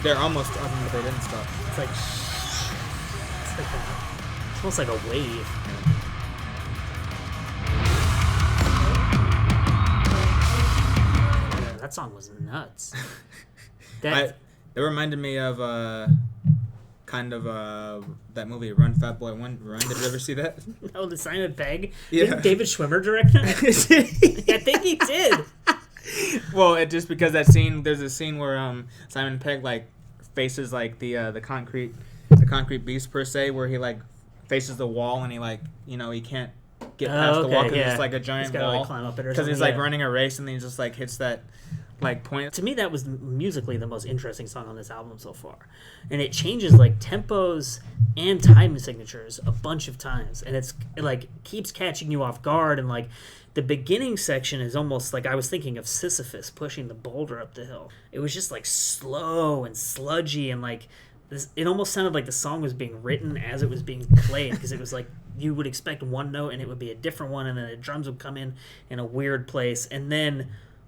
they're almost stopping, but they didn't stop. It's like it's almost like a wave. Yeah, that song was nuts. It reminded me of kind of that movie Run Fat Boy Run. Did you ever see that? Oh, the Simon Pegg. Yeah. Didn't David Schwimmer direct that? I think he did. Well, it just because that scene. There's a scene where Simon Pegg like faces like the concrete beast per se, where he like faces the wall and he like he can't get past the wall because it's like a giant wall. Like, climb up it or because he's something, like running a race and then he just like hits that like point. To me, that was musically the most interesting song on this album so far, and it changes like tempos and time signatures a bunch of times, and it like keeps catching you off guard. And like the beginning section is almost like I was thinking of Sisyphus pushing the boulder up the hill. It was just like slow and sludgy, and like this, it almost sounded like the song was being written as it was being played, because it was like you would expect one note and it would be a different one, and then the drums would come in a weird place, and then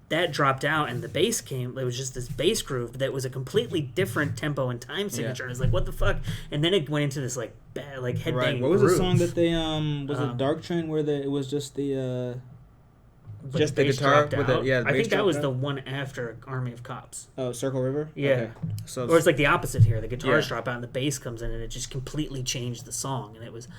that dropped out and the bass came. It was just this bass groove that was a completely different tempo and time signature. And it's like, what the fuck? And then it went into this like headbanging Right. What was groove. the song that they was it Dark Train where it was just the just the bass guitar dropped with out? it? Yeah, I think that was out? the one after Army of Cops. Oh, Circle River. Yeah. Okay. So Or it's like the opposite here. The guitars drop out and the bass comes in, and it just completely changed the song. And it was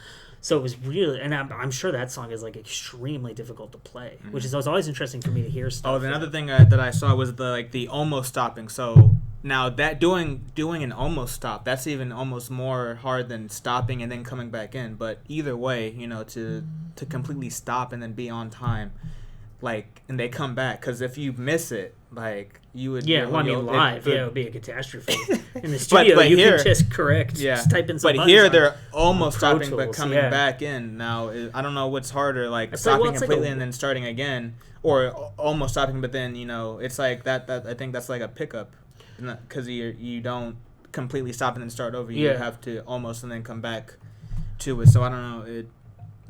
really, and I'm sure that song is like extremely difficult to play, which is always interesting for me to hear stuff. Oh, the other thing that I saw was the almost stopping. So now that doing an almost stop, that's even almost more hard than stopping and then coming back in. But either way, to completely stop and then be on time, like, and they come back, because if you miss it, like, you would... Yeah, well, I mean, live, it would be a catastrophe. In the studio, but you here, can just correct, just type in some But buttons here, on they're almost Pro stopping, but Tools, coming back in. Now, I don't know what's harder, like, it's stopping like, well, completely like and then starting again, or almost stopping, but then, it's like that I think that's like a pickup, because you don't completely stop and then start over. You have to almost and then come back to it. So, I don't know,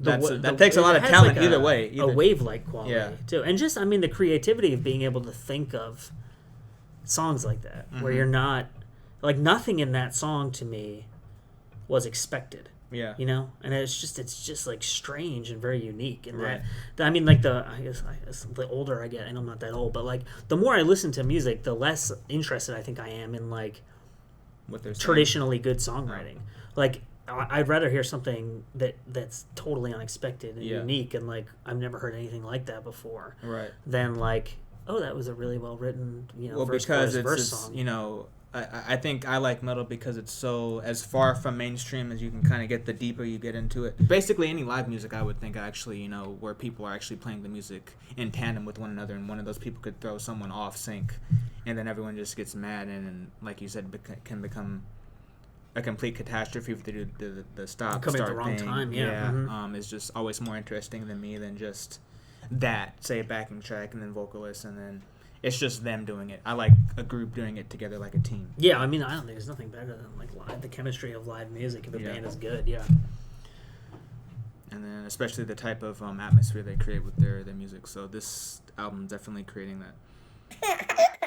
that takes a lot of talent like either way. A wave-like quality, too. And just, I mean, the creativity of being able to think of songs like that, where you're not... Like, nothing in that song, to me, was expected. Yeah. And it's just like, strange and very unique. And that, I mean, like, I guess the older I get, and I'm not that old, but, like, the more I listen to music, the less interested I think I am in, like, what they're traditionally good songwriting. Like... I'd rather hear something that's totally unexpected and unique, and like I've never heard anything like that before. Right. Than like, oh, that was a really well written, verse song. I think I like metal because it's so as far from mainstream as you can kind of get. The deeper you get into it, basically any live music, I would think actually, where people are actually playing the music in tandem with one another, and one of those people could throw someone off sync, and then everyone just gets mad, and like you said, can become a complete catastrophe if they do the stop coming start at the wrong thing. time. Is just always more interesting than me than just that, say, a backing track and then vocalists, and then it's just them doing it. I like a group doing it together like a team. Yeah, I mean, I don't think there's nothing better than like the chemistry of live music if a band is good. Yeah. And then especially the type of atmosphere they create with their music. So this album definitely creating that.